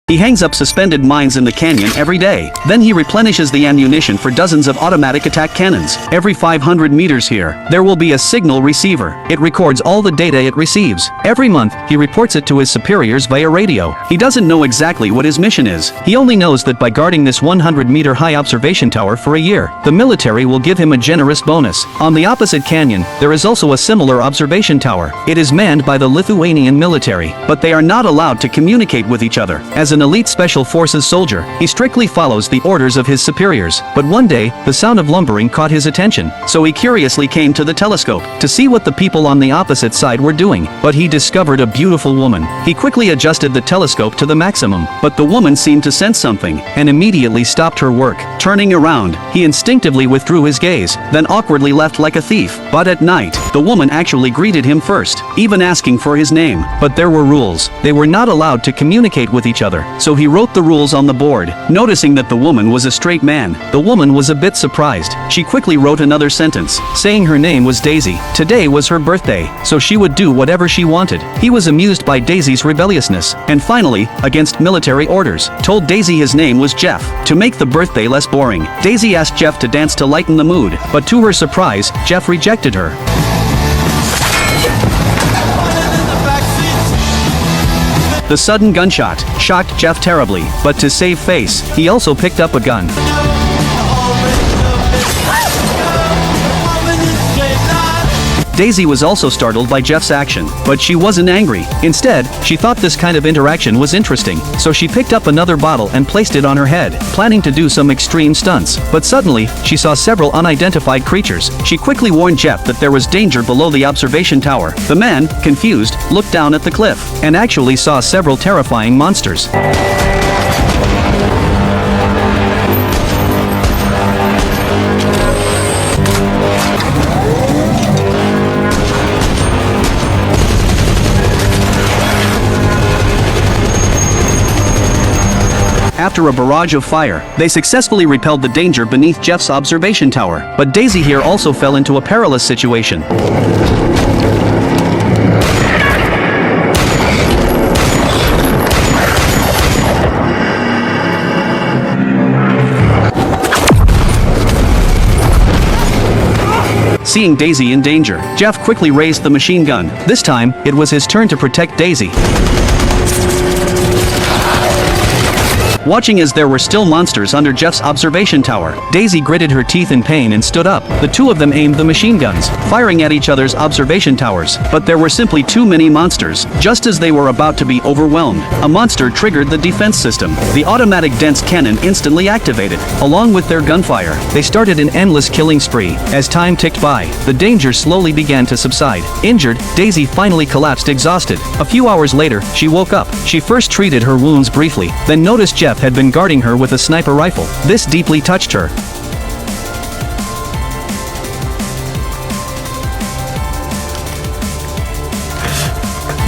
He hangs up suspended mines in the canyon every day. Then he replenishes the ammunition for dozens of automatic attack cannons. Every 500 meters here, there will be a signal receiver. It records all the data it receives. Every month, he reports it to his superiors via radio. He doesn't know exactly what his mission is. He only knows that by guarding this 100-meter high observation tower for a year, the military will give him a generous bonus. On the opposite canyon, there is also a similar observation tower. It is manned by the Lithuanian military, but they are not allowed to communicate with each other. As an elite special forces soldier, he strictly follows the orders of his superiors. But one day, the sound of lumbering caught his attention, so he curiously came to the telescope to see what the people on the opposite side were doing. But he discovered a beautiful woman. He quickly adjusted the telescope to the maximum, but the woman seemed to sense something and immediately stopped her work. Turning around, he instinctively withdrew his gaze, then awkwardly left like a thief. But at night, the woman actually greeted him first, even asking for his name. But there were rules. They were not allowed to communicate with each other, so he wrote the rules on the board. Noticing that the woman was a straight man, the woman was a bit surprised. She quickly wrote another sentence, saying her name was Daisy. Today was her birthday, so she would do whatever she wanted. He was amused by Daisy's rebelliousness, and finally, against military orders, told Daisy his name was Jeff. To make the birthday less boring, Daisy asked Jeff to dance to lighten the mood, but to her surprise, Jeff rejected her. The sudden gunshot shocked Jeff terribly, but to save face, he also picked up a gun. Daisy was also startled by Jeff's action, but she wasn't angry. Instead, she thought this kind of interaction was interesting, so she picked up another bottle and placed it on her head, planning to do some extreme stunts. But suddenly, she saw several unidentified creatures. She quickly warned Jeff that there was danger below the observation tower. The man, confused, looked down at the cliff and actually saw several terrifying monsters. After a barrage of fire, they successfully repelled the danger beneath Jeff's observation tower. But Daisy here also fell into a perilous situation. Seeing Daisy in danger, Jeff quickly raised the machine gun. This time, it was his turn to protect Daisy. Watching as there were still monsters under Jeff's observation tower, Daisy gritted her teeth in pain and stood up. The two of them aimed the machine guns, firing at each other's observation towers. But there were simply too many monsters. Just as they were about to be overwhelmed, a monster triggered the defense system. The automatic dense cannon instantly activated. Along with their gunfire, they started an endless killing spree. As time ticked by, the danger slowly began to subside. Injured, Daisy finally collapsed exhausted. A few hours later, she woke up. She first treated her wounds briefly, then noticed Jeff had been guarding her with a sniper rifle. This deeply touched her.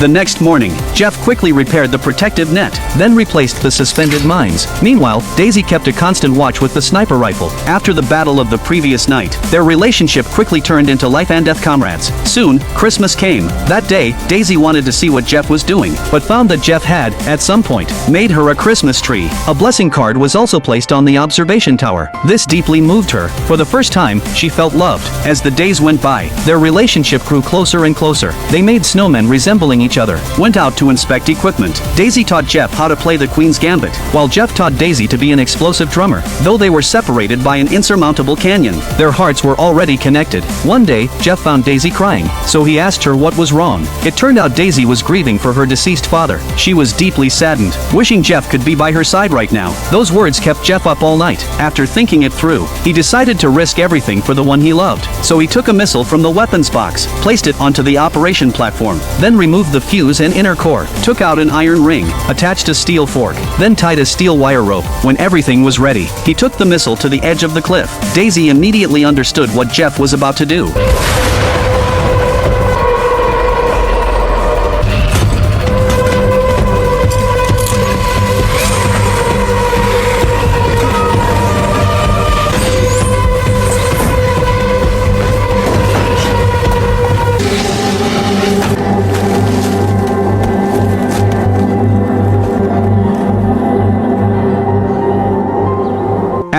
The next morning, Jeff quickly repaired the protective net, then replaced the suspended mines. Meanwhile, Daisy kept a constant watch with the sniper rifle. After the battle of the previous night, their relationship quickly turned into life and death comrades. Soon, Christmas came. That day, Daisy wanted to see what Jeff was doing, but found that Jeff had, at some point, made her a Christmas tree. A blessing card was also placed on the observation tower. This deeply moved her. For the first time, she felt loved. As the days went by, their relationship grew closer and closer. They made snowmen resembling each other, went out to inspect equipment. Daisy taught Jeff how to play the Queen's Gambit, while Jeff taught Daisy to be an explosive drummer. Though they were separated by an insurmountable canyon, their hearts were already connected. One day, Jeff found Daisy crying, so he asked her what was wrong. It turned out Daisy was grieving for her deceased father. She was deeply saddened, wishing Jeff could be by her side right now. Those words kept Jeff up all night. After thinking it through, he decided to risk everything for the one he loved. So he took a missile from the weapons box, placed it onto the operation platform, then removed the fuse and inner core, took out an iron ring, attached a steel fork, then tied a steel wire rope. When everything was ready, he took the missile to the edge of the cliff. Daisy immediately understood what Jeff was about to do.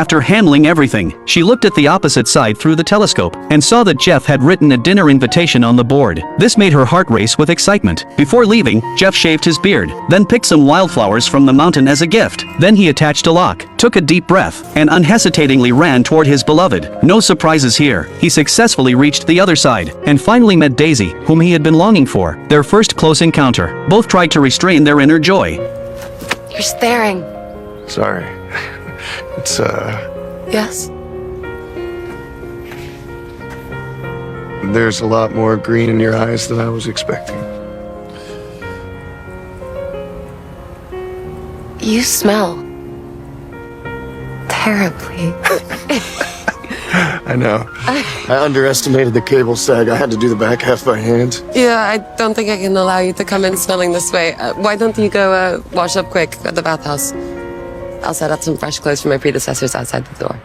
After handling everything, she looked at the opposite side through the telescope and saw that Jeff had written a dinner invitation on the board. This made her heart race with excitement. Before leaving, Jeff shaved his beard, then picked some wildflowers from the mountain as a gift. Then he attached a lock, took a deep breath, and unhesitatingly ran toward his beloved. No surprises here. He successfully reached the other side and finally met Daisy, whom he had been longing for. Their first close encounter. Both tried to restrain their inner joy. You're staring. Sorry. It's, Yes? There's a lot more green in your eyes than I was expecting. You smell terribly. I know. I underestimated the cable sag. I had to do the back half by hand. Yeah, I don't think I can allow you to come in smelling this way. Why don't you go wash up quick at the bathhouse? I'll set out some fresh clothes for my predecessors outside the door.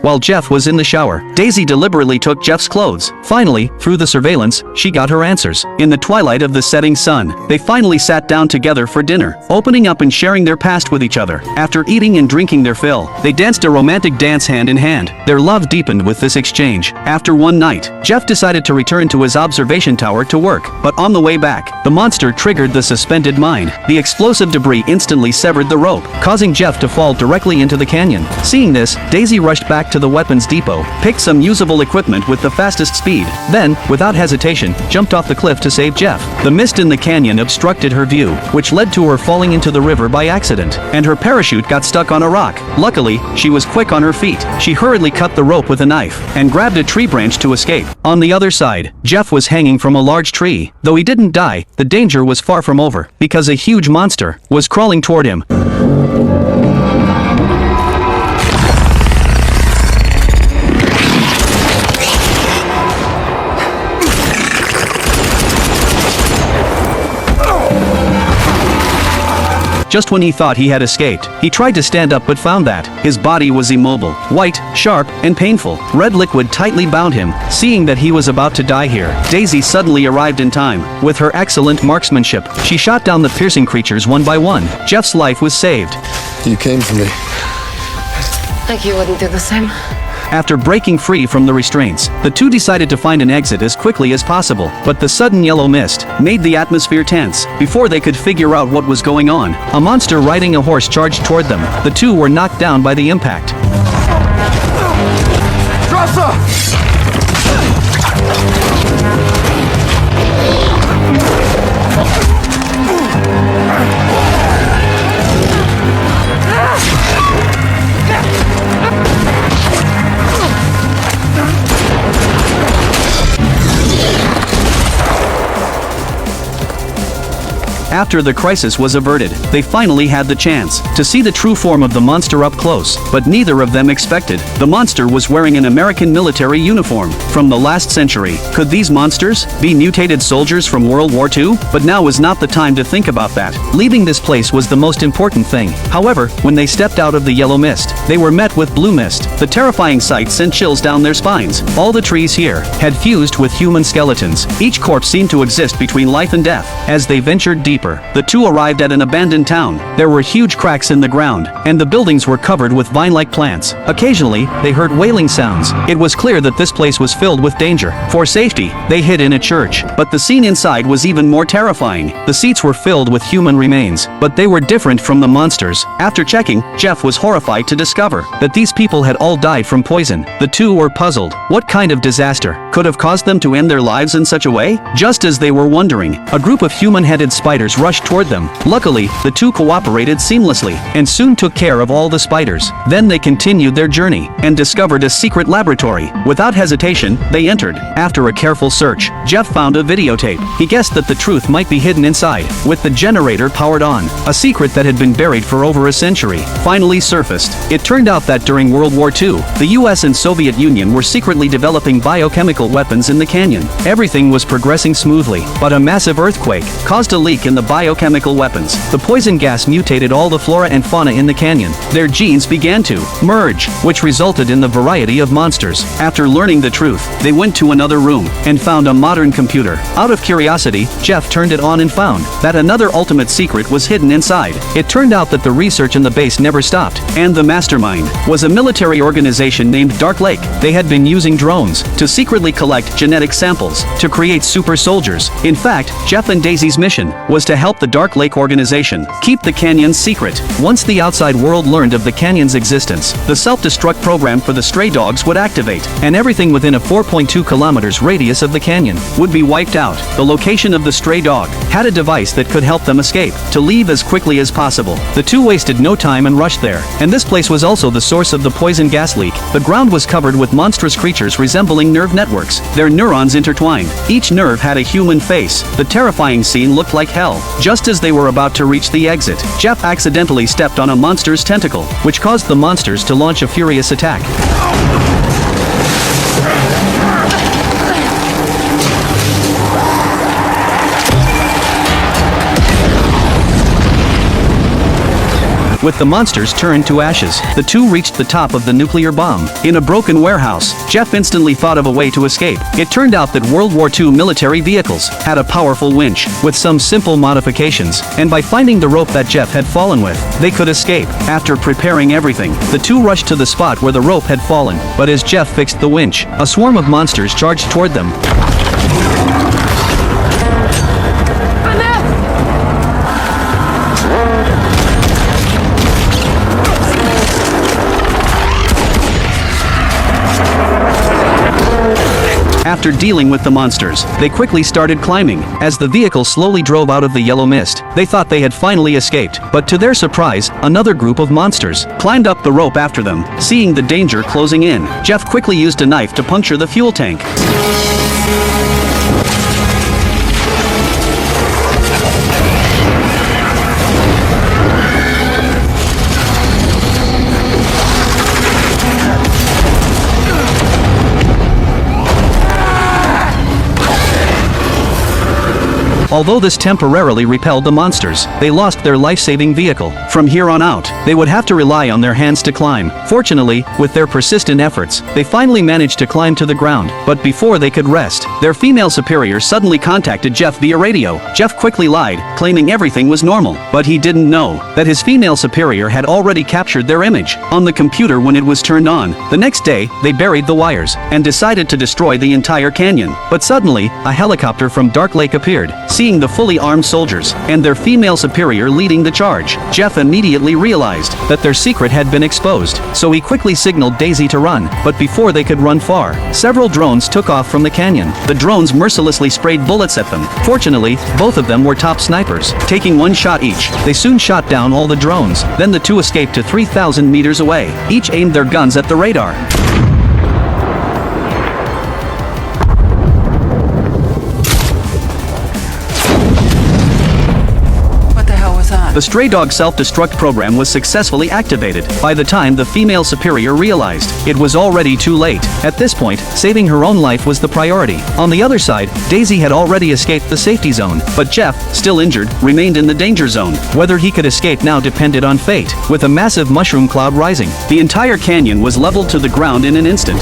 While Jeff was in the shower, Daisy deliberately took Jeff's clothes. Finally, through the surveillance, she got her answers. In the twilight of the setting sun, they finally sat down together for dinner, opening up and sharing their past with each other. After eating and drinking their fill, they danced a romantic dance hand in hand. Their love deepened with this exchange. After one night, Jeff decided to return to his observation tower to work, but on the way back, the monster triggered the suspended mine. The explosive debris instantly severed the rope, causing Jeff to fall directly into the canyon. Seeing this, Daisy rushed back to the weapons depot, picked some usable equipment with the fastest speed, then, without hesitation, jumped off the cliff to save Jeff. The mist in the canyon obstructed her view, which led to her falling into the river by accident, and her parachute got stuck on a rock. Luckily, she was quick on her feet. She hurriedly cut the rope with a knife, and grabbed a tree branch to escape. On the other side, Jeff was hanging from a large tree. Though he didn't die, the danger was far from over, because a huge monster was crawling toward him. Just when he thought he had escaped, he tried to stand up but found that his body was immobile, white, sharp, and painful. Red liquid tightly bound him. Seeing that he was about to die here, Daisy suddenly arrived in time. With her excellent marksmanship, she shot down the piercing creatures one by one. Jeff's life was saved. You came for me. Like you wouldn't do the same. After breaking free from the restraints, the two decided to find an exit as quickly as possible, but the sudden yellow mist made the atmosphere tense. Before they could figure out what was going on, a monster riding a horse charged toward them. The two were knocked down by the impact. After the crisis was averted, they finally had the chance to see the true form of the monster up close, but neither of them expected. The monster was wearing an American military uniform from the last century. Could these monsters be mutated soldiers from World War II? But now was not the time to think about that. Leaving this place was the most important thing. However, when they stepped out of the yellow mist, they were met with blue mist. The terrifying sight sent chills down their spines. All the trees here had fused with human skeletons. Each corpse seemed to exist between life and death. As they ventured deeper, the two arrived at an abandoned town. There were huge cracks in the ground, and the buildings were covered with vine-like plants. Occasionally, they heard wailing sounds. It was clear that this place was filled with danger. For safety, they hid in a church. But the scene inside was even more terrifying. The seats were filled with human remains, but they were different from the monsters. After checking, Jeff was horrified to discover that these people had all died from poison. The two were puzzled. What kind of disaster could have caused them to end their lives in such a way? Just as they were wondering, a group of human-headed spiders rushed toward them. Luckily, the two cooperated seamlessly and soon took care of all the spiders. Then they continued their journey and discovered a secret laboratory. Without hesitation, they entered. After a careful search, Jeff found a videotape. He guessed that the truth might be hidden inside. With the generator powered on, a secret that had been buried for over a century finally surfaced. It turned out that during World War II, the US and Soviet Union were secretly developing biochemical weapons in the canyon. Everything was progressing smoothly, but a massive earthquake caused a leak in the biochemical weapons. The poison gas mutated all the flora and fauna in the canyon. Their genes began to merge, which resulted in the variety of monsters. After learning the truth, they went to another room and found a modern computer. Out of curiosity, Jeff turned it on and found that another ultimate secret was hidden inside. It turned out that the research in the base never stopped, and the mastermind was a military organization named Dark Lake. They had been using drones to secretly collect genetic samples to create super soldiers. In fact, Jeff and Daisy's mission was to help the Dark Lake organization keep the canyon's secret. Once the outside world learned of the canyon's existence, the self-destruct program for the stray dogs would activate, and everything within a 4.2 kilometers radius of the canyon would be wiped out. The location of the stray dog had a device that could help them escape, to leave as quickly as possible. The two wasted no time and rushed there, and this place was also the source of the poison gas leak. The ground was covered with monstrous creatures resembling nerve networks. Their neurons intertwined. Each nerve had a human face. The terrifying scene looked like hell. Just as they were about to reach the exit, Jeff accidentally stepped on a monster's tentacle, which caused the monsters to launch a furious attack. With the monsters turned to ashes, the two reached the top of the nuclear bomb. In a broken warehouse, Jeff instantly thought of a way to escape. It turned out that World War II military vehicles had a powerful winch, with some simple modifications, and by finding the rope that Jeff had fallen with, they could escape. After preparing everything, the two rushed to the spot where the rope had fallen, but as Jeff fixed the winch, a swarm of monsters charged toward them. After dealing with the monsters, they quickly started climbing. As the vehicle slowly drove out of the yellow mist, they thought they had finally escaped, but to their surprise, another group of monsters climbed up the rope after them. Seeing the danger closing in, Jeff quickly used a knife to puncture the fuel tank. Although this temporarily repelled the monsters, they lost their life-saving vehicle. From here on out, they would have to rely on their hands to climb. Fortunately, with their persistent efforts, they finally managed to climb to the ground. But before they could rest, their female superior suddenly contacted Jeff via radio. Jeff quickly lied, claiming everything was normal. But he didn't know that his female superior had already captured their image on the computer when it was turned on. The next day, they buried the wires and decided to destroy the entire canyon. But suddenly, a helicopter from Dark Lake appeared. Seeing the fully armed soldiers and their female superior leading the charge, Jeff immediately realized that their secret had been exposed, so he quickly signaled Daisy to run. But before they could run far, several drones took off from the canyon. The drones mercilessly sprayed bullets at them. Fortunately, both of them were top snipers. Taking one shot each, they soon shot down all the drones. Then the two escaped to 3,000 meters away. Each aimed their guns at the radar. The stray dog self-destruct program was successfully activated. By the time the female superior realized, it was already too late. At this point, saving her own life was the priority. On the other side, Daisy had already escaped the safety zone, but Jeff, still injured, remained in the danger zone. Whether he could escape now depended on fate. With a massive mushroom cloud rising, the entire canyon was leveled to the ground in an instant.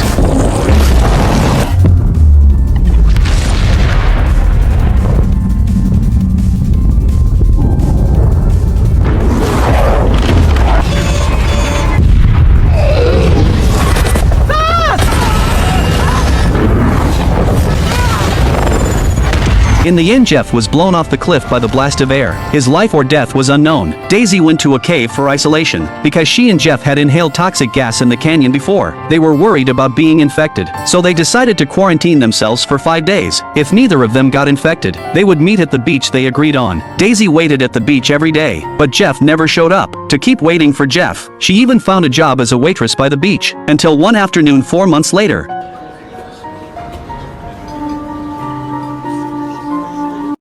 In the end, Jeff was blown off the cliff by the blast of air. His life or death was unknown. Daisy went to a cave for isolation, because she and Jeff had inhaled toxic gas in the canyon before. They were worried about being infected, so they decided to quarantine themselves for 5 days. If neither of them got infected, they would meet at the beach they agreed on. Daisy waited at the beach every day, but Jeff never showed up. To keep waiting for Jeff, she even found a job as a waitress by the beach, until one afternoon 4 months later,